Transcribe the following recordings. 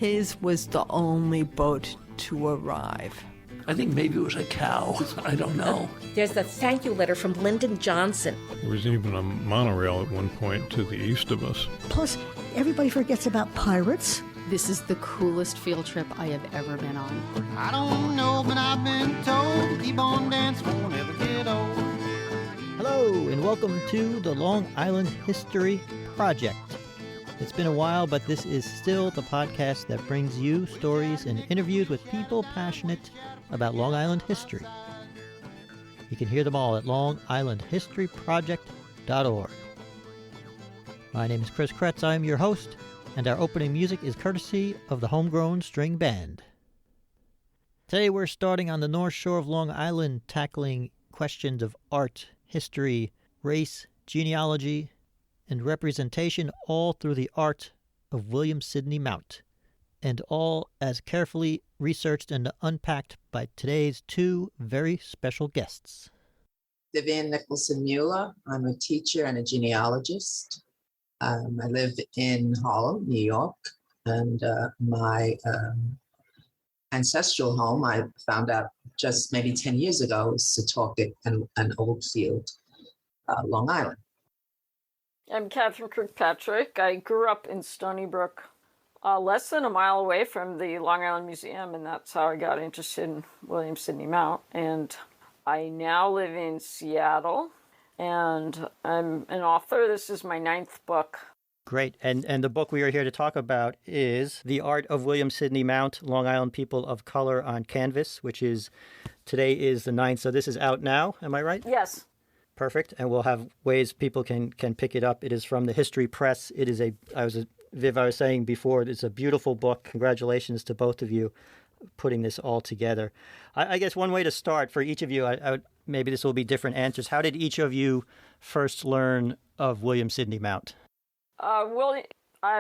His was the only boat to arrive. I think maybe it was a cow. I don't know. There's the thank you letter from Lyndon Johnson. There was even a monorail at one point to the east of us. Plus, everybody forgets about pirates. This is the coolest field trip I have ever been on. I don't know, but I've been told, keep on dancing, won't ever get old. Hello, and welcome to the Long Island History Project. It's been a while, but this is still the podcast that brings you stories and interviews with people passionate about Long Island history. You can hear them all at longislandhistoryproject.org. My name is Chris Kretz. I'm your host, and our opening music is courtesy of the Homegrown String Band. Today we're starting on the North Shore of Long Island, tackling questions of art, history, race, genealogy, and representation, all through the art of William Sidney Mount, and all as carefully researched and unpacked by today's two very special guests. Vivian Nicholson-Mueller. I'm a teacher and a genealogist. I live in Harlem, New York, and my ancestral home, I found out just maybe 10 years ago, is Setauket and Oldfield, Long Island. I'm Katherine Kirkpatrick. I grew up in Stony Brook, less than a mile away from the Long Island Museum, and that's how I got interested in William Sidney Mount. And I now live in Seattle, and I'm an author. This is my 9th book. Great. And the book we are here to talk about is The Art of William Sidney Mount, Long Island People of Color on Canvas, which is, today is the 9th, so this is out now, am I right? Yes. Perfect. And we'll have ways people can pick it up. It is from the History Press. It is Viv, I was saying before, it's a beautiful book. Congratulations to both of you putting this all together. I guess one way to start for each of you, maybe this will be different answers. How did each of you first learn of William Sidney Mount? I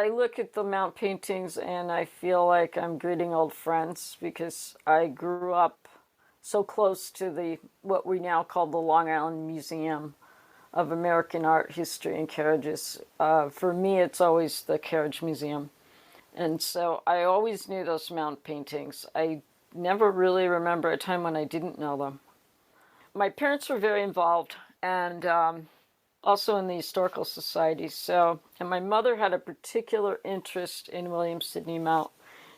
look at the Mount paintings and I feel like I'm greeting old friends because I grew up so close to what we now call the Long Island Museum of American Art, History, and Carriages. For me, it's always the Carriage Museum. And so I always knew those Mount paintings. I never really remember a time when I didn't know them. My parents were very involved and also in the Historical Society. And my mother had a particular interest in William Sidney Mount.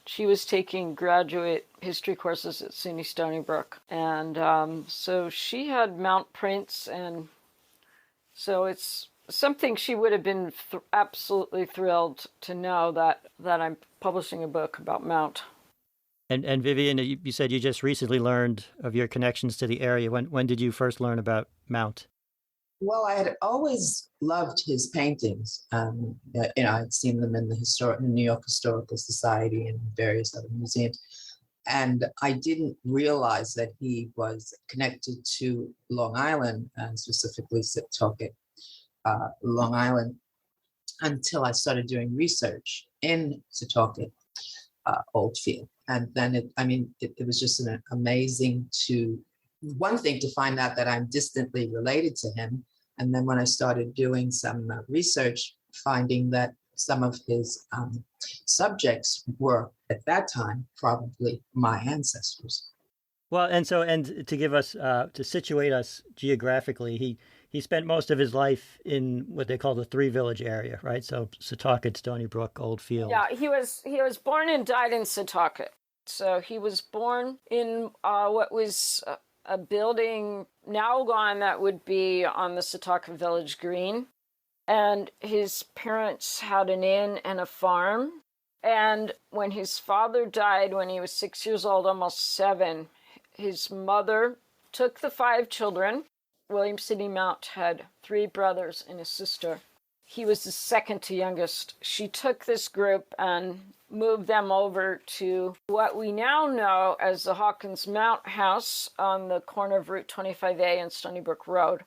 She was taking graduate history courses at SUNY Stony Brook. And so she had Mount prints, and so it's something she would have been absolutely thrilled to know that I'm publishing a book about Mount. And Vivian, you said you just recently learned of your connections to the area. When did you first learn about Mount? Well, I had always loved his paintings. I'd seen them in the New York Historical Society and various other museums. And I didn't realize that he was connected to Long Island, and specifically Setauket, Long Island, until I started doing research in Setauket, Oldfield. And then it was just amazing one thing to find out that I'm distantly related to him. And then when I started doing some research, finding that some of his subjects were, at that time, probably my ancestors. Well, and to give us, to situate us geographically, he spent most of his life in what they call the Three Village area, right? So Setauket, Stony Brook, Oldfield. Yeah, he was born and died in Setauket. So he was born in what was a building now gone that would be on the Setauket Village Green. And his parents had an inn and a farm. And when his father died when he was 6 years old, almost 7, his mother took the 5 children. William Sidney Mount had 3 brothers and a sister. He was the second to youngest. She took this group and moved them over to what we now know as the Hawkins Mount House on the corner of Route 25A and Stony Brook Road.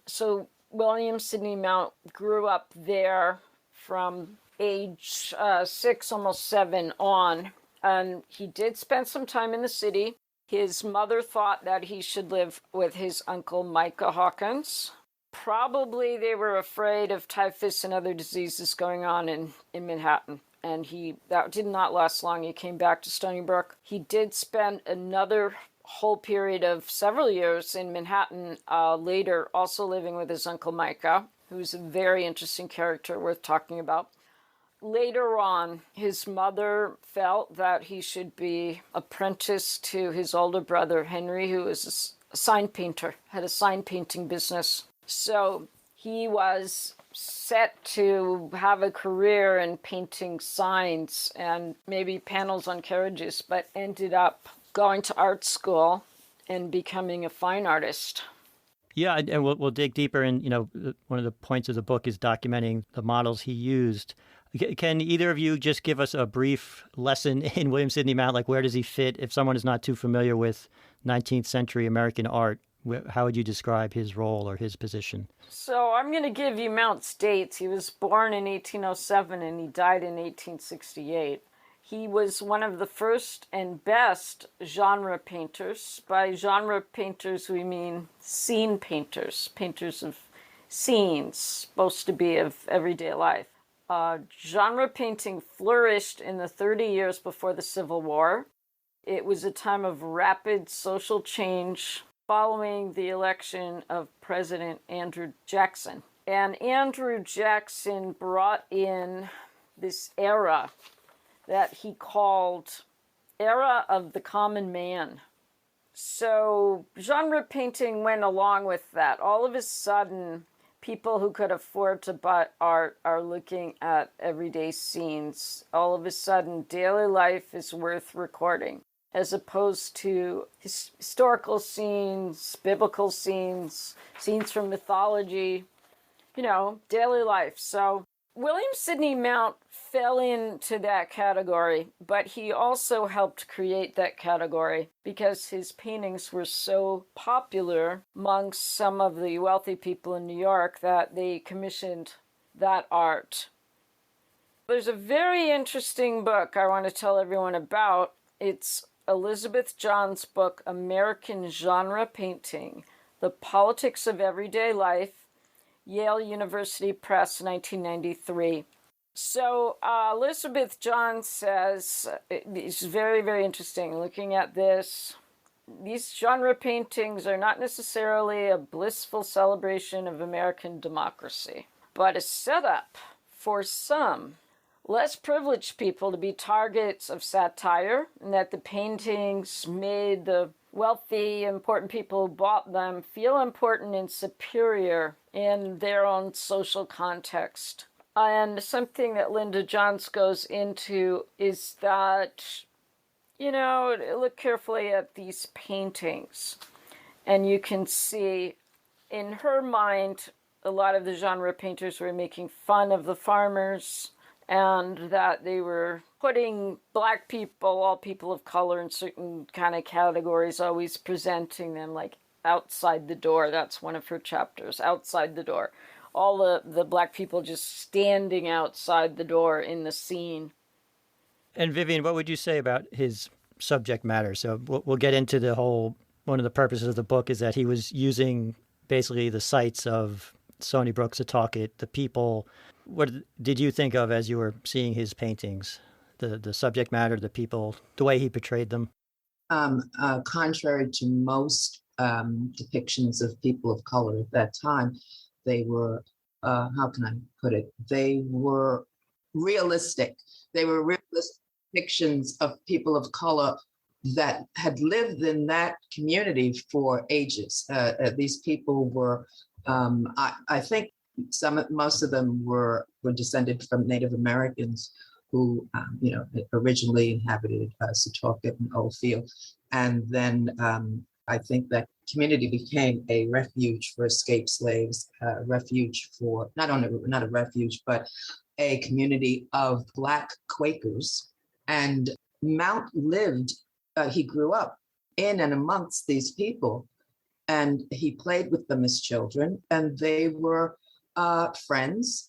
So William Sidney Mount grew up there from age 6, almost 7 on. And he did spend some time in the city. His mother thought that he should live with his uncle Micah Hawkins. Probably they were afraid of typhus and other diseases going on in Manhattan. and that did not last long. He came back to Stony Brook. He did spend another whole period of several years in Manhattan later, also living with his uncle Micah, who's a very interesting character worth talking about. Later on, his mother felt that he should be apprenticed to his older brother, Henry, who was a sign painter, had a sign painting business. So he was set to have a career in painting signs and maybe panels on carriages, but ended up going to art school and becoming a fine artist. Yeah, and we'll dig deeper in, one of the points of the book is documenting the models he used. Can either of you just give us a brief lesson in William Sidney Mount? Like, where does he fit? If someone is not too familiar with 19th century American art, how would you describe his role or his position? So I'm going to give you Mount's dates. He was born in 1807 and he died in 1868. He was one of the first and best genre painters. By genre painters, we mean scene painters, painters of scenes, supposed to be of everyday life. Genre painting flourished in the 30 years before the Civil War. It was a time of rapid social change following the election of President Andrew Jackson. And Andrew Jackson brought in this era that he called era of the common man. So genre painting went along with that. All of a sudden, people who could afford to buy art are looking at everyday scenes. All of a sudden, daily life is worth recording, as opposed to historical scenes, biblical scenes, scenes from mythology, daily life. So William Sidney Mount fell into that category, but he also helped create that category because his paintings were so popular amongst some of the wealthy people in New York that they commissioned that art. There's a very interesting book I want to tell everyone about. It's Elizabeth John's book, American Genre Painting, The Politics of Everyday Life, Yale University Press, 1993. So Elizabeth John says, it's very, very interesting looking at this. These genre paintings are not necessarily a blissful celebration of American democracy, but a setup for some less privileged people to be targets of satire, and that the paintings made the wealthy, important people who bought them feel important and superior in their own social context. And something that Linda Johns goes into is that, look carefully at these paintings, and you can see in her mind, a lot of the genre painters were making fun of the farmers, and that they were putting Black people, all people of color, in certain kind of categories, always presenting them like outside the door. That's one of her chapters, outside the door. All the Black people just standing outside the door in the scene. And Vivian, what would you say about his subject matter? So we'll get into the whole, one of the purposes of the book is that he was using basically the sites of Stony Brook, Setauket, the people. What did you think of as you were seeing his paintings? The subject matter, the people, the way he portrayed them? Contrary to most depictions of people of color at that time, they were, how can I put it? They were realistic. They were realistic depictions of people of color that had lived in that community for ages. These people were, I think most of them were descended from Native Americans who, originally inhabited Setauket and Oldfield. And then I think that community became a refuge for escaped slaves, refuge for, not a refuge, but a community of Black Quakers. And Mount he grew up in and amongst these people, and he played with them as children, and they were friends.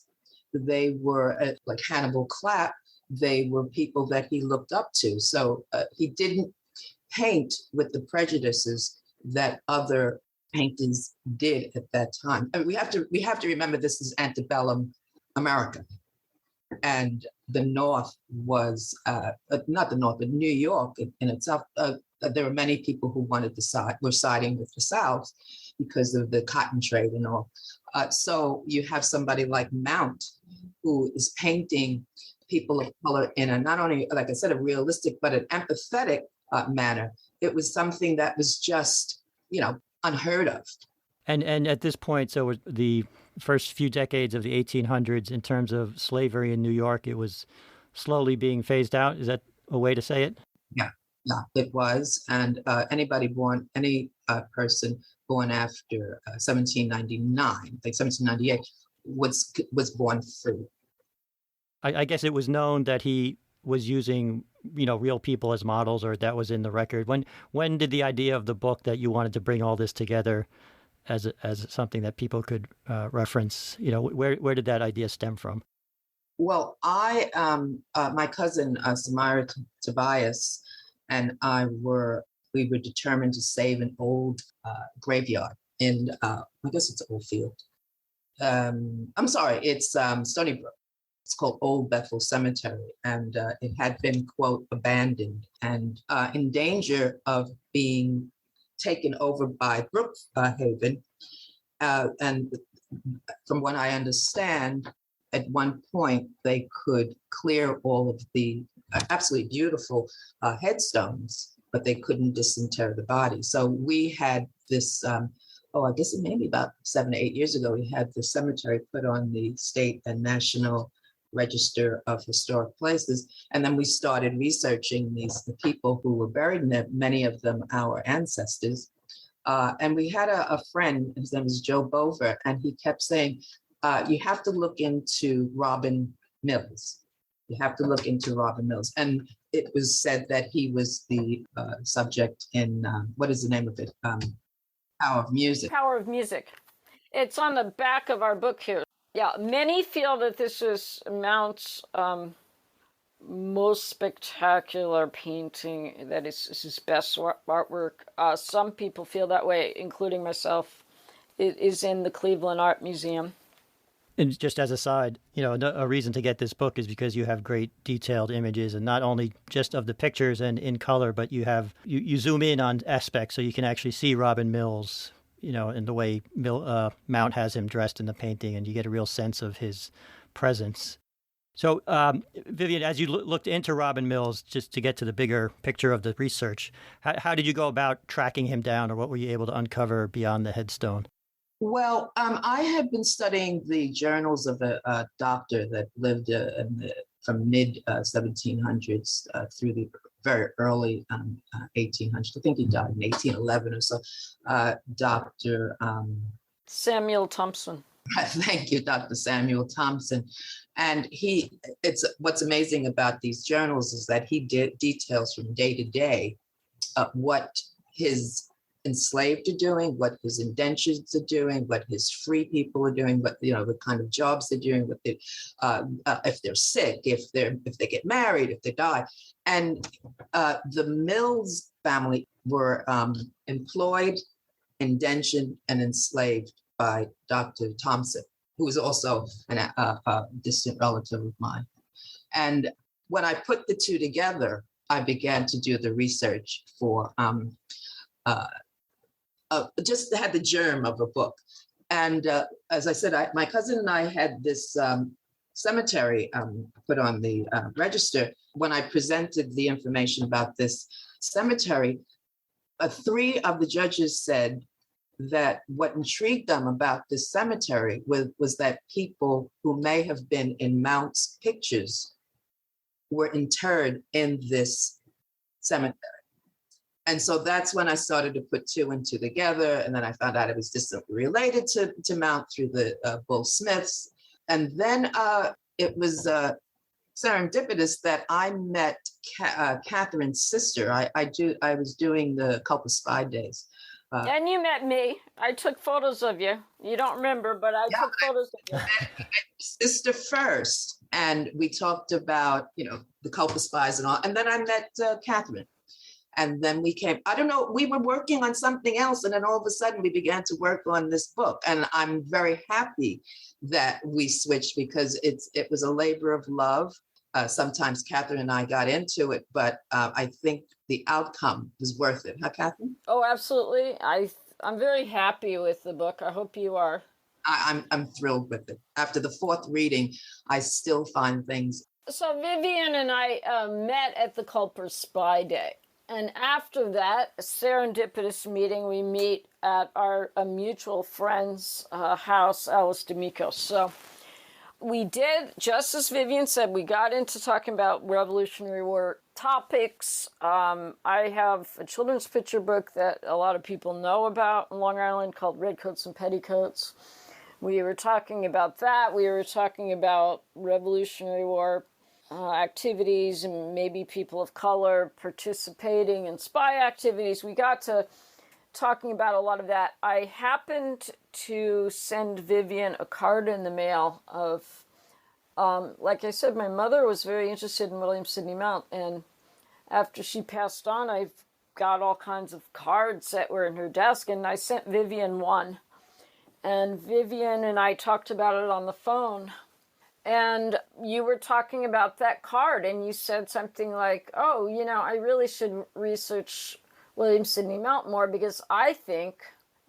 They were, like Hannibal Clapp, they were people that he looked up to. So he didn't paint with the prejudices that other painters did at that time. I mean, we have to remember this is antebellum America. and the North was, not the North, but New York in itself, there were many people who were siding with the South because of the cotton trade and all. So you have somebody like Mount, who is painting people of color in a, not only, like I said, a realistic, but an empathetic manner. It was something that was just, unheard of. And at this point, so the first few decades of the 1800s, in terms of slavery in New York, it was slowly being phased out. Is that a way to say it? Yeah, it was. And any person born after 1799, like 1798, was born free. I guess it was known that he was using, real people as models, or that was in the record. When did the idea of the book that you wanted to bring all this together as something that people could reference, where did that idea stem from? Well, my cousin Samira Tobias and we were determined to save an old graveyard in, I guess it's Oldfield. I'm sorry, it's Stony Brook. It's called Old Bethel Cemetery, and it had been, quote, abandoned and in danger of being taken over by Brookhaven. And from what I understand, at one point they could clear all of the absolutely beautiful headstones, but they couldn't disinter the body. So we had this, I guess it may be about 7 or 8 years ago, we had the cemetery put on the state and national Register of Historic Places. And then we started researching the people who were buried in there, many of them our ancestors. And we had a friend, his name is Joe Bover, and he kept saying, you have to look into Robin Mills. You have to look into Robin Mills. And it was said that he was the subject in, what is the name of it? Power of Music. Power of Music. It's on the back of our book here. Yeah, many feel that this is Mount's most spectacular painting, that is his best artwork. Some people feel that way, including myself. It is in the Cleveland Art Museum. And just as a side, a reason to get this book is because you have great detailed images, and not only just of the pictures and in color, but you zoom in on aspects so you can actually see Robin Mills, in the way Mount has him dressed in the painting, and you get a real sense of his presence. So, Vivian, as you looked into Robin Mills, just to get to the bigger picture of the research, how did you go about tracking him down, or what were you able to uncover beyond the headstone? Well, I had been studying the journals of a doctor that lived from mid-1700s through the very early 1800s. I think he died in 1811 or so. Dr. Samuel Thompson. Thank you, Dr. Samuel Thompson. And what's amazing about these journals is that he details from day to day what his enslaved are doing, what his indentures are doing, what his free people are doing, what kind of jobs they're doing, if they're sick, if they get married, if they die. And the Mills family were employed, indentured, and enslaved by Dr. Thompson, who was also a distant relative of mine. And when I put the two together, I began to do the research for just had the germ of a book. And as I said, my cousin and I had this cemetery put on the register. When I presented the information about this cemetery, 3 of the judges said that what intrigued them about this cemetery was that people who may have been in Mount's pictures were interred in this cemetery. And so that's when I started to put 2 and 2 together. And then I found out it was distantly related to Mount through the Bull Smiths. And then it was serendipitous that I met Katherine's sister. I was doing the Culper Spy Days. And you met me. I took photos of you. You don't remember, but I took photos of you. I met sister first. And we talked about, the Culper Spies and all. And then I met Katherine. And then I don't know, we were working on something else. And then all of a sudden we began to work on this book. And I'm very happy that we switched because it was a labor of love. Sometimes Katherine and I got into it, but I think the outcome was worth it. Huh, Katherine? Oh, absolutely. I'm very happy with the book. I hope you are. I'm thrilled with it. After the fourth reading, I still find things. So Vivian and I met at the Culper Spy Day. And after that, a serendipitous meeting, we meet at our mutual friend's house, Alice D'Amico. So we did, just as Vivian said, we got into talking about Revolutionary War topics. I have a children's picture book that a lot of people know about in Long Island called Redcoats and Petticoats. We were talking about that. We were talking about Revolutionary War activities and maybe people of color participating in spy activities. We got to talking about a lot of that. I happened to send Vivian a card in the mail of, like I said, my mother was very interested in William Sidney Mount, and after she passed on, I've got all kinds of cards that were in her desk, and I sent Vivian one. And Vivian and I talked about it on the phone. And you were talking about that card, and you said something like, oh, I really should research William Sidney Mount more because I think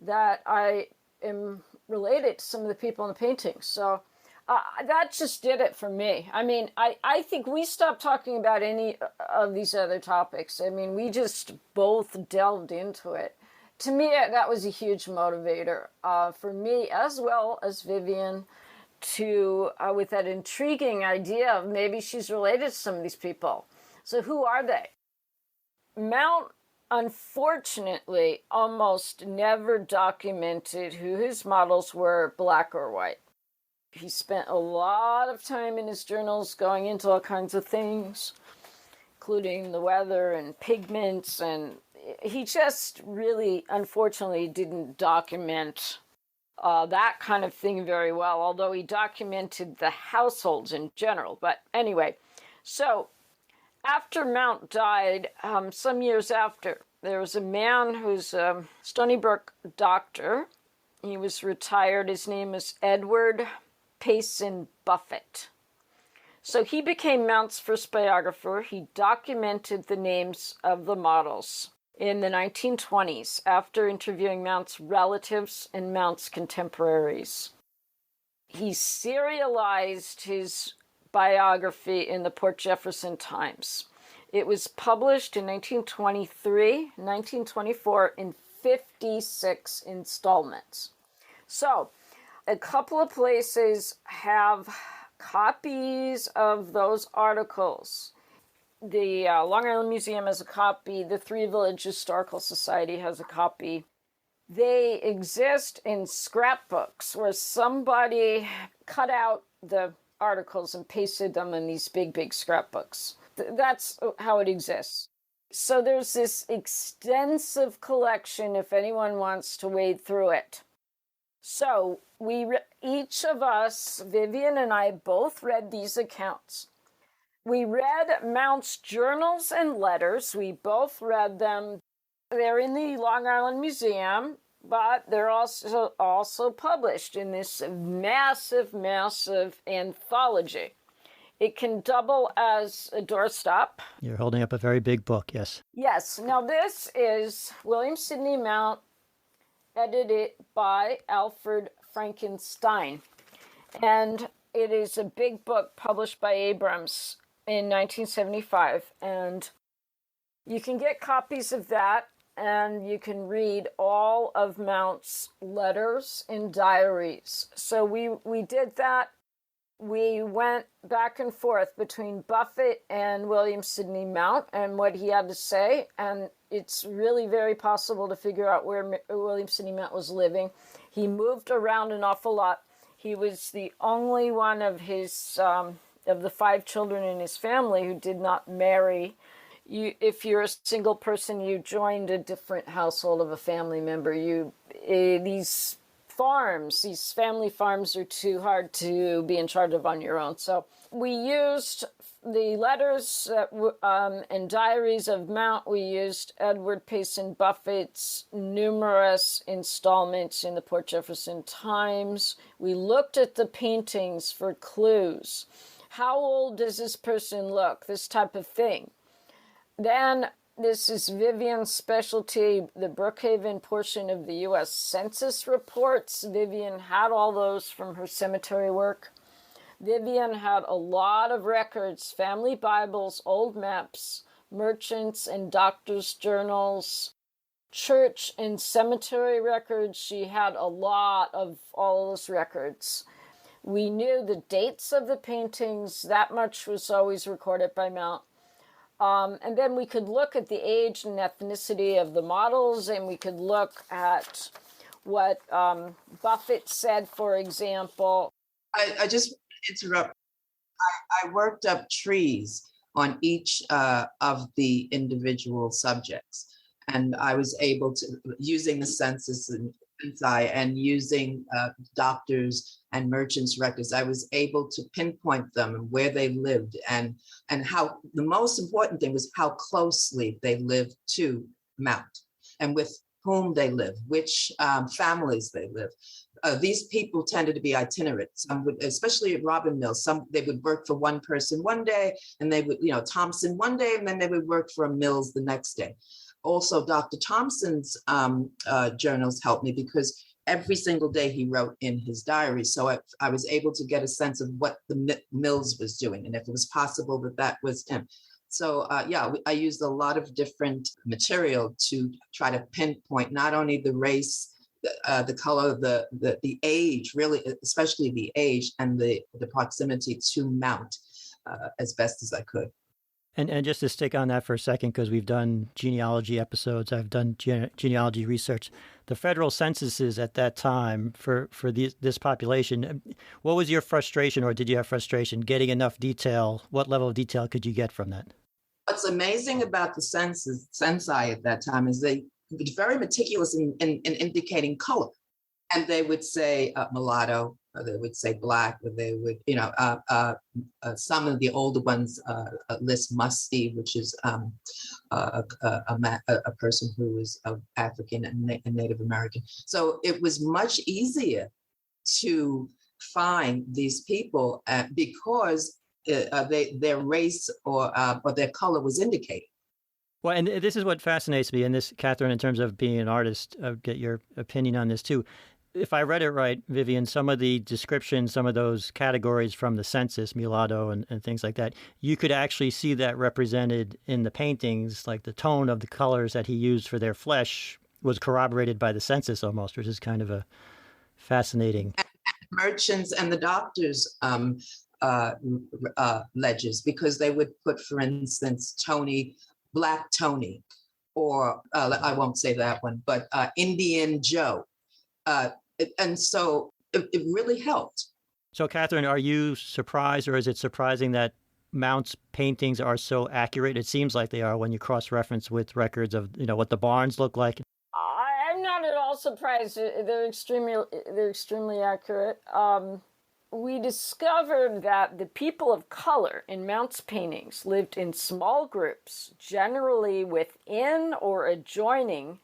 that I am related to some of the people in the painting. So that just did it for me. I mean, I think we stopped talking about any of these other topics. I mean, we just both delved into it. To me, that was a huge motivator for me as well as Vivian to with that intriguing idea of maybe she's related to some of these people. So who are they? Mount, unfortunately, almost never documented who his models were, black or white. He spent a lot of time in his journals going into all kinds of things, including the weather and pigments, and he just really, unfortunately, didn't document that kind of thing very well, although he documented the households in general. But anyway, so after Mount died, some years after, there was a man who's a Stony Brook doctor. He was retired. His name is Edward Payson Buffett. So he became Mount's first biographer. He documented the names of the models in the 1920s after interviewing Mount's relatives and Mount's contemporaries. He serialized his biography in the Port Jefferson Times. It was published in 1923, 1924 in 56 installments. So, a couple of places have copies of those articles. The Long Island Museum has a copy. The Three Village Historical Society has a copy. They exist in scrapbooks where somebody cut out the articles and pasted them in these big, big scrapbooks. That's how it exists. So there's this extensive collection if anyone wants to wade through it. So each of us, Vivian and I, both read these accounts. We read Mount's journals and letters. We both read them. They're in the Long Island Museum, but they're also published in this massive, massive anthology. It can double as a doorstop. You're holding up a very big book, yes. Yes. Now this is William Sidney Mount, edited by Alfred Frankenstein. And it is a big book published by Abrams in 1975. And you can get copies of that, and you can read all of Mount's letters and diaries. So we did that. We went back and forth between Buffett and William Sidney Mount and what he had to say, and it's really very possible to figure out where William Sidney Mount was living. He moved around an awful lot. He was the only one of his of the 5 children in his family who did not marry. If you're a single person, you joined a different household of a family member. These family farms are too hard to be in charge of on your own. So we used the letters and diaries of Mount, we used Edward Payson Buffett's numerous installments in the Port Jefferson Times. We looked at the paintings for clues. How old does this person look? This type of thing. Then this is Vivian's specialty, the Brookhaven portion of the U.S. Census reports. Vivian had all those from her cemetery work. Vivian had a lot of records, family Bibles, old maps, merchants and doctors' journals, church and cemetery records. She had a lot of all those records. We knew the dates of the paintings. That much was always recorded by Mount. And then we could look at the age and ethnicity of the models, and we could look at what Buffett said, for example. I just interrupt. I worked up trees on each of the individual subjects, and I was able to, using the census and using doctors and merchants' records, I was able to pinpoint them and where they lived, and how the most important thing was how closely they lived to Mount, and with whom they lived, which families they lived. These people tended to be itinerant. Some would, especially at Robin Mills, they would work for one person one day, and they would, Thompson one day, and then they would work for a Mills the next day. Also, Dr. Thompson's journals helped me because every single day he wrote in his diary. So I was able to get a sense of what the Mills was doing, and if it was possible that was him. So I used a lot of different material to try to pinpoint not only the race, the color, the age, really, especially the age and the proximity to Mount as best as I could. And just to stick on that for a second, because we've done genealogy episodes, I've done genealogy research. The federal censuses at that time for this population, what was your frustration, or did you have frustration getting enough detail? What level of detail could you get from that? What's amazing about the censi at that time is they were very meticulous in indicating color. And they would say mulatto, or they would say black, or they would, some of the older ones list musty, which is a person who was of African and Native American. So it was much easier to find these people because their race or their color was indicated. Well, and this is what fascinates me, and this, Katherine, in terms of being an artist, I'll get your opinion on this too. If I read it right, Vivian, some of the descriptions, some of those categories from the census, mulatto and things like that, you could actually see that represented in the paintings, like the tone of the colors that he used for their flesh was corroborated by the census almost, which is kind of a fascinating. Merchants and the doctors' ledgers, because they would put, for instance, Black Tony, or I won't say that one, but Indian Joe. And so it really helped. So, Katherine, are you surprised, or is it surprising that Mount's paintings are so accurate? It seems like they are when you cross-reference with records of, what the barns look like. I'm not at all surprised. They're extremely accurate. We discovered that the people of color in Mount's paintings lived in small groups, generally within or adjoining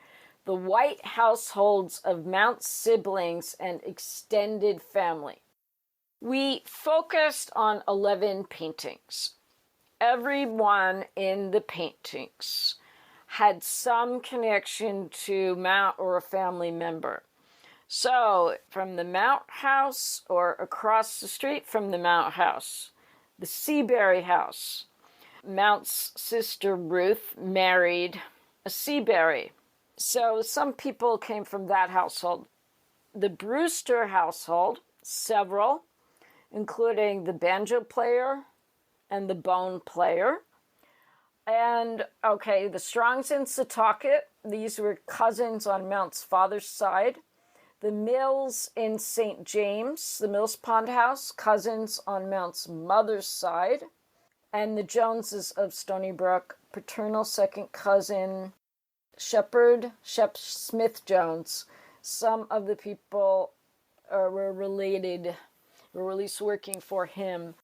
the white households of Mount's siblings and extended family. We focused on 11 paintings. Everyone in the paintings had some connection to Mount or a family member. So, from the Mount house, or across the street from the Mount house, the Seabury house, Mount's sister Ruth married a Seabury. So some people came from that household. The Brewster household, several, including the banjo player and the bone player. And, the Strongs in Setauket, these were cousins on Mount's father's side. The Mills in St. James, the Mills Pond House, cousins on Mount's mother's side. And the Joneses of Stony Brook, paternal second cousin, Shep Smith Jones. Some of the people were related, were at least working for him.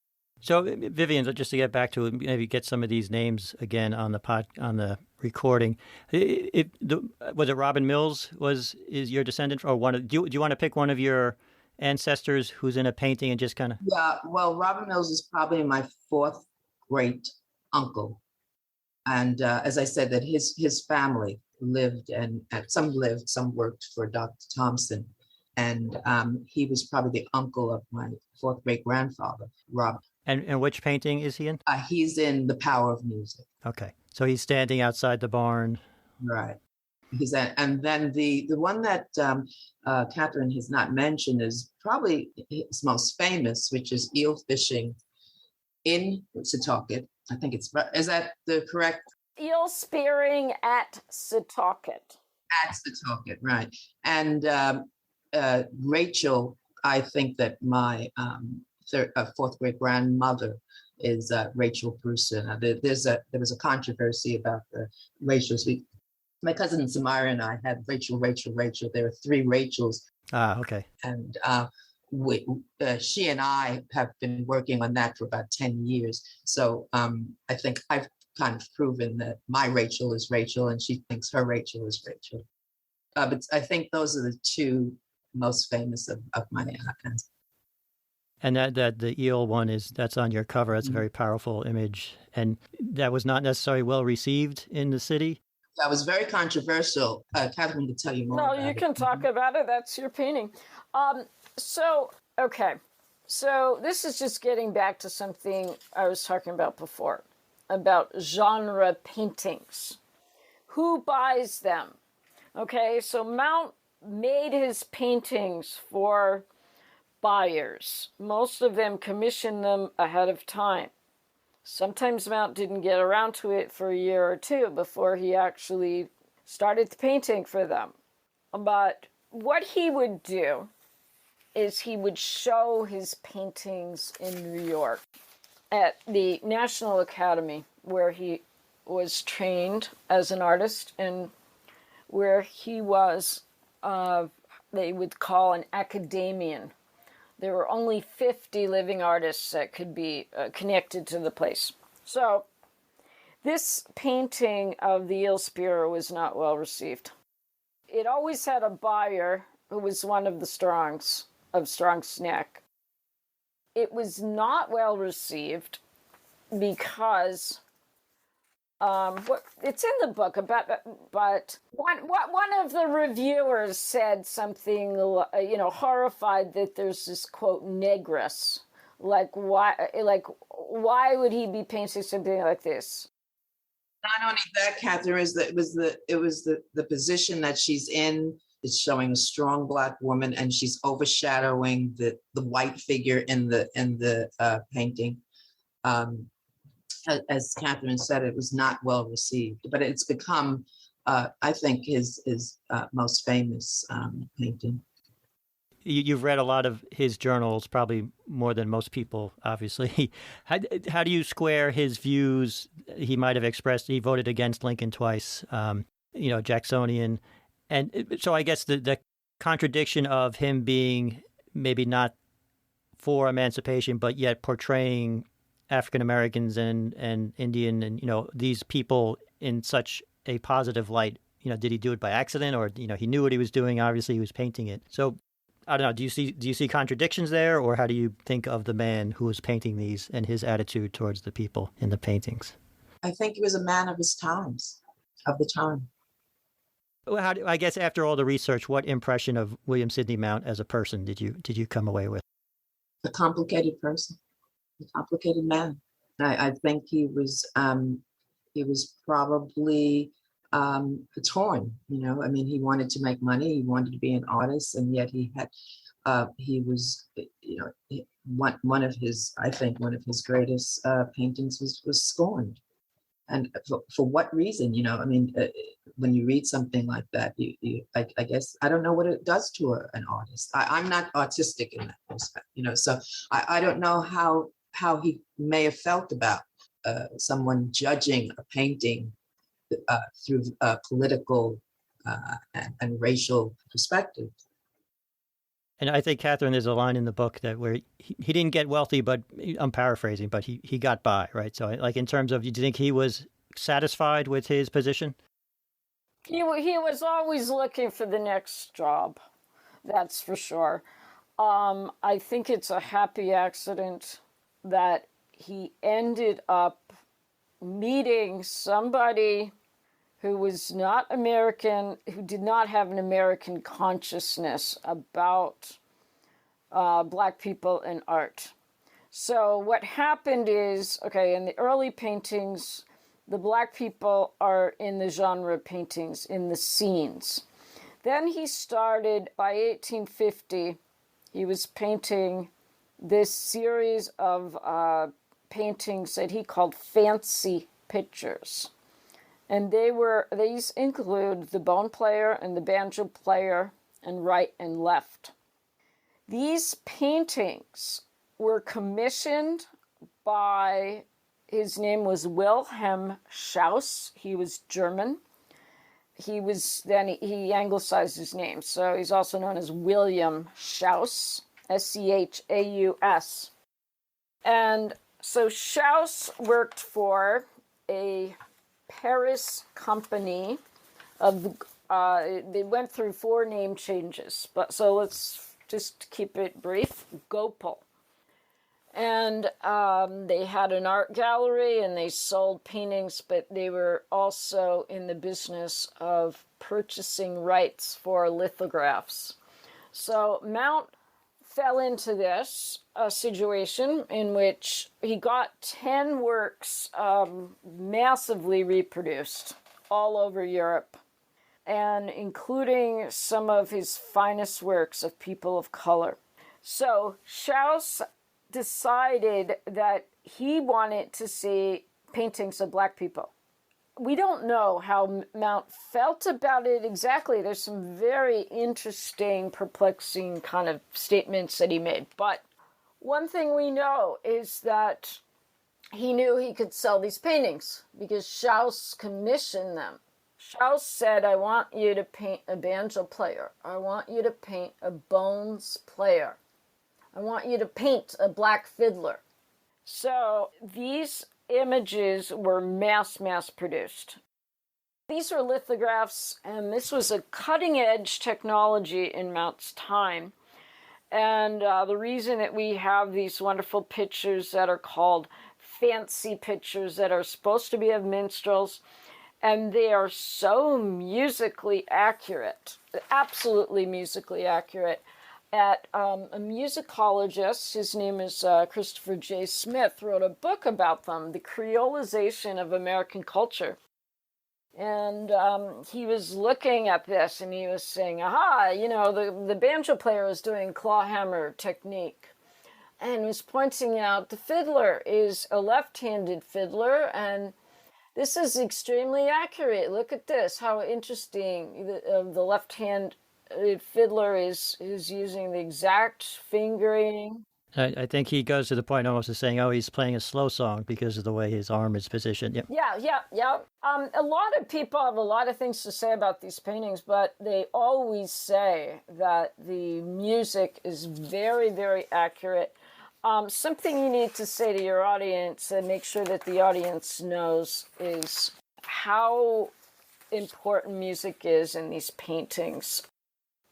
So, Vivian, just to get back to it, maybe get some of these names again on the recording. Was it Robin Mills is your descendant, or do you want to pick one of your ancestors who's in a painting and just kind of? Yeah, well, Robin Mills is probably my fourth great uncle, and as I said, that his family lived, and some lived, some worked for Dr. Thompson, and he was probably the uncle of my fourth great grandfather, Robert. And which painting is he in? He's in The Power of Music. Okay, so he's standing outside the barn. Right. He's at, and then the one that Katherine has not mentioned is probably his most famous, which is eel fishing in Setauket. I think is that the correct? Eel spearing at Setauket. At Setauket, right. And Rachel, I think that my fourth great grandmother is Rachel Brewster. Now, there was a controversy about the Rachels. My cousin Samira and I had Rachel. There are three Rachels. Okay. And she and I have been working on that for about 10 years. So I think I've kind of proven that my Rachel is Rachel and she thinks her Rachel is Rachel. But I think those are the two most famous of my ancestors. And that the eel one that's on your cover. That's a very powerful image. And that was not necessarily well received in the city. That was very controversial. Katherine can tell you more. No, about you can talk about it. That's your painting. So this is just getting back to something I was talking about before, about genre paintings. Who buys them? Okay, so Mount made his paintings for buyers. Most of them commissioned them ahead of time. Sometimes Mount didn't get around to it for a year or two before he actually started the painting for them. But what he would do is he would show his paintings in New York at the National Academy, where he was trained as an artist and where he was, they would call an academician. There were only 50 living artists that could be connected to the place. So this painting of the eel spearer was not well received. It always had a buyer who was one of the Strongs, of Strong's Neck. It was not well received because it's in the book but one of the reviewers said something, horrified that there's this quote negress, why would he be painting something like this? Not only that, Katherine, it was the position that she's in. It's showing a strong Black woman, and she's overshadowing the white figure in the painting. As Katherine said, it was not well received, but it's become, I think, his most famous painting. You've read a lot of his journals, probably more than most people, obviously. How do you square his views he might have expressed? He voted against Lincoln twice, Jacksonian. And so I guess the contradiction of him being maybe not for emancipation, but yet portraying African Americans and Indian and these people in such a positive light. Did he do it by accident, or he knew what he was doing? Obviously, he was painting it. So I don't know. Do you see contradictions there, or how do you think of the man who was painting these and his attitude towards the people in the paintings? I think he was a man of his times, of the time. Well, I guess after all the research, what impression of William Sidney Mount as a person did you come away with? A complicated person. A complicated man. I think he was probably torn. He wanted to make money. He wanted to be an artist, and yet he was one of his greatest paintings was scorned. And for what reason? When you read something like that, I guess I don't know what it does to an artist. I'm not artistic in that respect, so I don't know how he may have felt about someone judging a painting through a political and racial perspective. And I think, Catherine, there's a line in the book that where he didn't get wealthy, but I'm paraphrasing, but he got by, right? So, like, in terms of, do you think he was satisfied with his position? He was always looking for the next job, that's for sure. I think it's a happy accident that he ended up meeting somebody who was not American, who did not have an American consciousness about Black people and art. So what happened is, okay, in the early paintings, the Black people are in the genre paintings, in the scenes. Then he started, by 1850, he was painting this series of paintings that he called fancy pictures. And these include the bone player and the banjo player and right and left. These paintings were commissioned by, his name was Wilhelm Schauss. He was German. He anglicized his name, so he's also known as William Schauss, Schaus. And so Schauss worked for a Paris company they went through 4 name changes, but so let's just keep it brief. Gopal. And they had an art gallery and they sold paintings, but they were also in the business of purchasing rights for lithographs. So Mount fell into this situation in which he got 10 works massively reproduced all over Europe, and including some of his finest works of people of color. So Schauss decided that he wanted to see paintings of Black people. We don't know how Mount felt about it exactly. There's some very interesting, perplexing kind of statements that he made. But one thing we know is that he knew he could sell these paintings because Schauss commissioned them. Schauss said, I want you to paint a banjo player. I want you to paint a bones player. I want you to paint a Black fiddler. So these images were mass produced. These were lithographs, and this was a cutting-edge technology in Mount's time. And the reason that we have these wonderful pictures that are called fancy pictures that are supposed to be of minstrels, and they are so musically accurate, absolutely musically accurate, at a musicologist, his name is Christopher J. Smith, wrote a book about them, The Creolization of American Culture. And he was looking at this and he was saying, aha, the banjo player is doing clawhammer technique. And was pointing out the fiddler is a left-handed fiddler, and this is extremely accurate. Look at this, how interesting the left-hand fiddler is using the exact fingering. I think he goes to the point almost of saying, oh, he's playing a slow song because of the way his arm is positioned. Yep. Yeah. A lot of people have a lot of things to say about these paintings, but they always say that the music is very, very accurate. Something you need to say to your audience and make sure that the audience knows is how important music is in these paintings.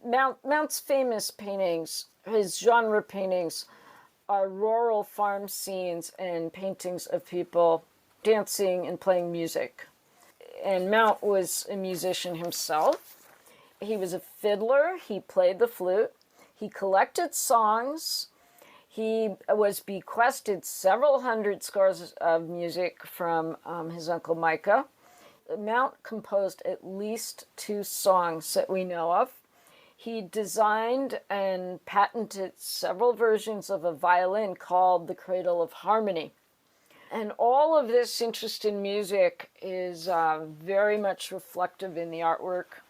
Mount's famous paintings, his genre paintings, are rural farm scenes and paintings of people dancing and playing music. And Mount was a musician himself. He was a fiddler. He played the flute. He collected songs. He was bequested several hundred scores of music from his uncle Micah. Mount composed at least 2 songs that we know of. He designed and patented several versions of a violin called the Cradle of Harmony. And all of this interest in music is very much reflective in the artwork.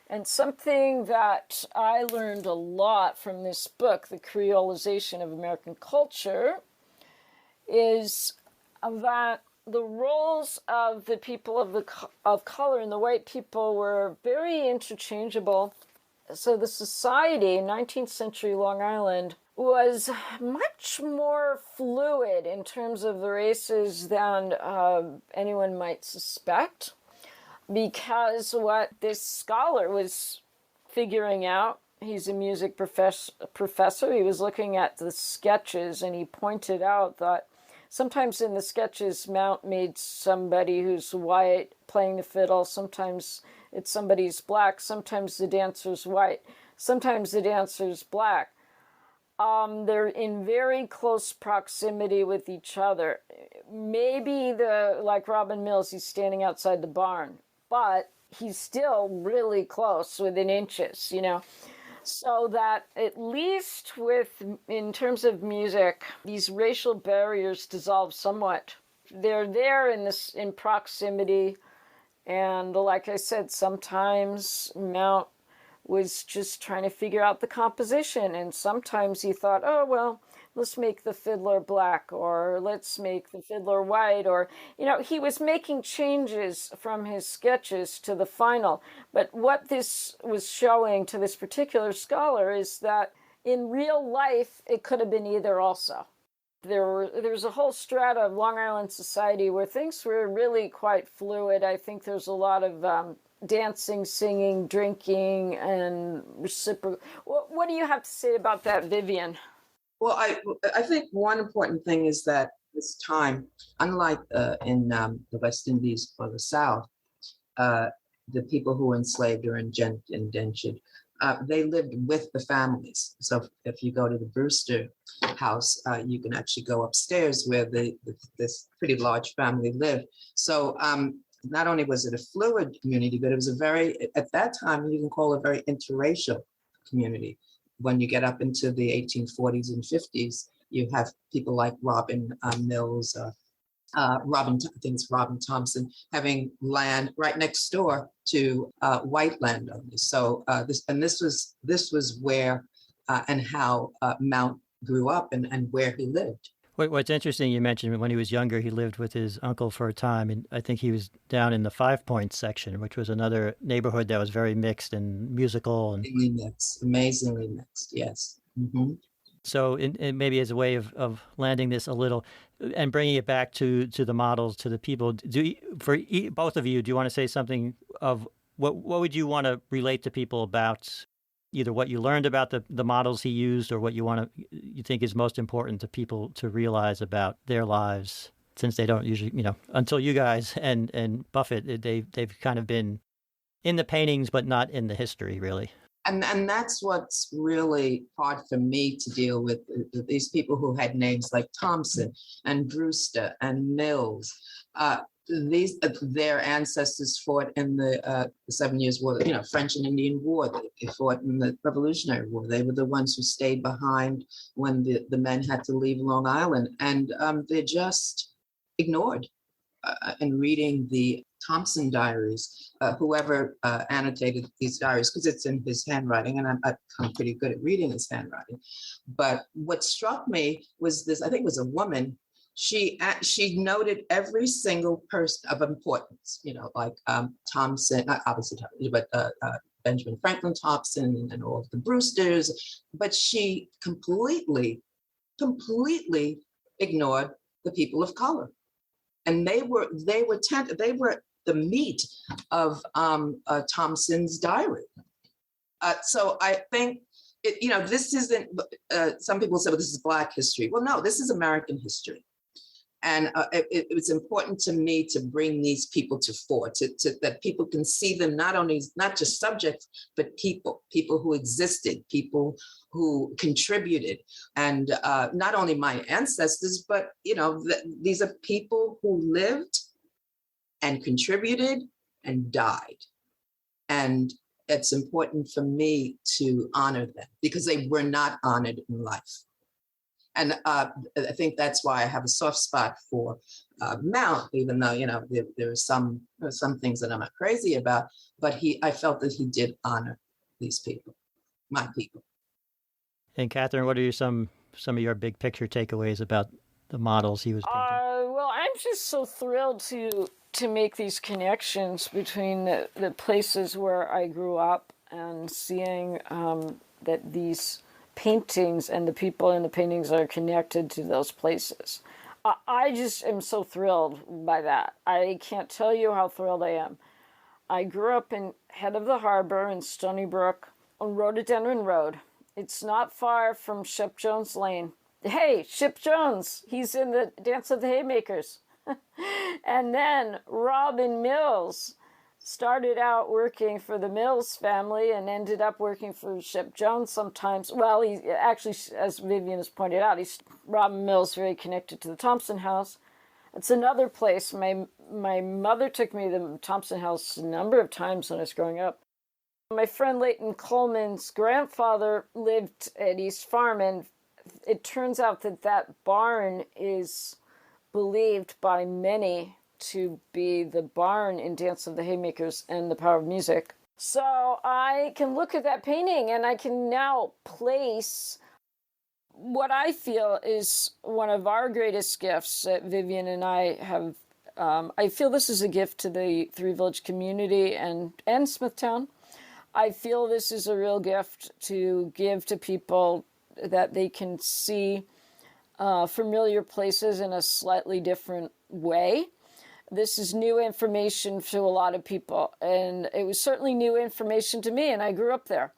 And something that I learned a lot from this book, The Creolization of American Culture, is that the roles of the people of color and the white people were very interchangeable. So the society in 19th century Long Island was much more fluid in terms of the races than anyone might suspect, because what this scholar was figuring out, he's a music professor, he was looking at the sketches, and he pointed out that sometimes in the sketches Mount made somebody who's white playing the fiddle, sometimes it's somebody's black, sometimes the dancer's white, sometimes the dancer's black. They're in very close proximity with each other. Maybe like Robin Mills, he's standing outside the barn, but he's still really close within inches, So that at least in terms of music, these racial barriers dissolve somewhat. They're there in proximity. And like I said, sometimes Mount was just trying to figure out the composition. And sometimes he thought, oh, well, let's make the fiddler black, or let's make the fiddler white, or, he was making changes from his sketches to the final. But what this was showing to this particular scholar is that in real life, it could have been either also. There's a whole strata of Long Island society where things were really quite fluid. I think there's a lot of dancing, singing, drinking, and reciprocal. What do you have to say about that, Vivian? Well, I think one important thing is that this time, unlike in the West Indies or the South, the people who were enslaved or indentured, they lived with the families. So if you go to the Brewster house, you can actually go upstairs where this pretty large family lived. So not only was it a fluid community, but it was at that time, you can call it a very interracial community. When you get up into the 1840s and 50s, you have people like Robin Mills, I think it's Robin Thompson, having land right next door to white landowners. So this was where and how Mount grew up and where he lived. What's interesting, you mentioned when he was younger, he lived with his uncle for a time, and I think he was down in the 5 Points section, which was another neighborhood that was very mixed and musical. Amazingly mixed, yes. Mm-hmm. So maybe as a way of landing this a little and bringing it back to the models, to the people, both of you, do you want to say something of what would you want to relate to people about either what you learned about the models he used or what you think is most important to people to realize about their lives, since they don't usually, until you guys and Buffett, they've kind of been in the paintings, but not in the history, really. And that's what's really hard for me to deal with, these people who had names like Thompson and Brewster and Mills. Their ancestors fought in the 7 Years' War, French and Indian War. They fought in the Revolutionary War. They were the ones who stayed behind when the men had to leave Long Island, and they're just ignored. In reading the Thompson diaries, whoever annotated these diaries, because it's in his handwriting, and I'm pretty good at reading his handwriting. But what struck me was this, I think it was a woman. She noted every single person of importance, like Thompson, not obviously Thompson, but Benjamin Franklin Thompson and all of the Brewsters, but she completely ignored the people of color. And they were the meat of Thompson's diary. So I think, this isn't, some people say, well, this is Black history. Well, no, this is American history. And it was important to me to bring these people to fore, that people can see them not just subjects, but people who existed, people who contributed. And not only my ancestors, but, these are people who lived and contributed and died. And it's important for me to honor them because they were not honored in life. And I think that's why I have a soft spot for Mount, even though, there are some things that I'm not crazy about, but I felt that he did honor these people, my people. And Katherine, what are some of your big picture takeaways about the models he was painting? Well, I'm just so thrilled to make these connections between the places where I grew up and seeing that these paintings and the people in the paintings are connected to those places. I just am so thrilled by that. I can't tell you how thrilled I am. I grew up in Head of the Harbor in Stony Brook on Rhododendron Road. It's not far from Ship Jones Lane. Hey, Ship Jones, he's in the Dance of the Haymakers. And then Robin Mills started out working for the Mills family and ended up working for Ship Jones sometimes. Well, he actually, as Vivian has pointed out, Robin Mills very connected to the Thompson House. It's another place. My mother took me to the Thompson House a number of times when I was growing up. My friend Leighton Coleman's grandfather lived at East Farm, and it turns out that barn is believed by many to be the barn in Dance of the Haymakers and The Power of Music. So I can look at that painting and I can now place what I feel is one of our greatest gifts that Vivian and I have. I feel this is a gift to the Three Village community and Smithtown. I feel this is a real gift to give to people, that they can see familiar places in a slightly different way. This is new information to a lot of people, and it was certainly new information to me, and I grew up there.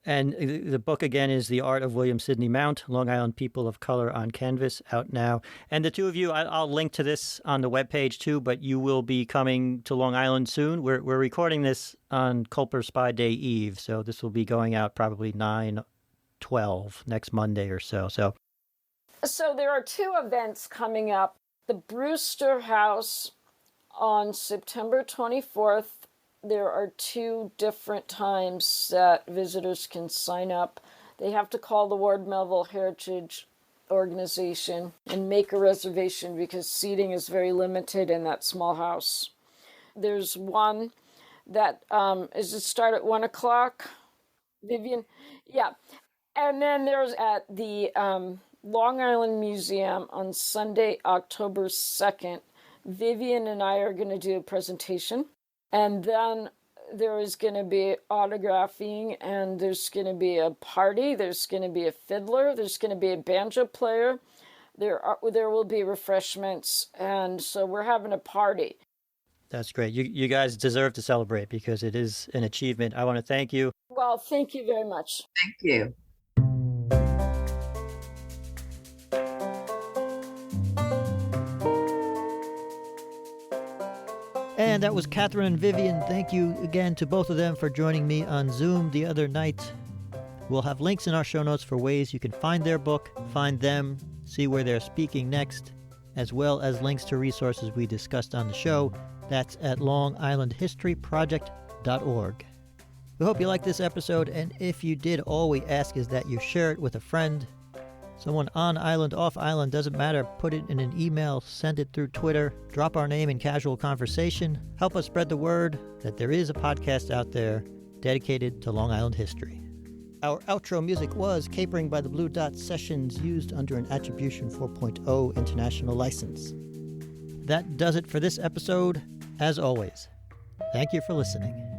And the book, again, is The Art of William Sidney Mount, Long Island People of Color on Canvas, out now. And the two of you, I'll link to this on the webpage too, but you will be coming to Long Island soon. We're recording this on Culper Spy Day Eve, so this will be going out probably 9/12 next Monday or so. So there are two events coming up. The Brewster House on September 24th. There are two different times that visitors can sign up. They have to call the Ward Melville Heritage Organization and make a reservation because seating is very limited in that small house. There's one that is to start at 1 o'clock. Vivian? Yeah. And then there's at the Long Island Museum on Sunday, October 2nd. Vivian and I are going to do a presentation. And then there is going to be autographing, and there's going to be a party. There's going to be a fiddler. There's going to be a banjo player. There will be refreshments, and so we're having a party. that's great. You guys deserve to celebrate because it is an achievement. I want to thank you. Well, thank you very much. Thank you. And that was Katherine and Vivian. Thank you again to both of them for joining me on Zoom the other night. We'll have links in our show notes for ways you can find their book, find them, see where they're speaking next, as well as links to resources we discussed on the show. That's at longislandhistoryproject.org. We hope you liked this episode, and if you did, all we ask is that you share it with a friend. Someone on island, off island, doesn't matter. Put it in an email, send it through Twitter, drop our name in casual conversation. Help us spread the word that there is a podcast out there dedicated to Long Island history. Our outro music was Capering by the Blue Dot Sessions, used under an Attribution 4.0 international license. That does it for this episode. As always, thank you for listening.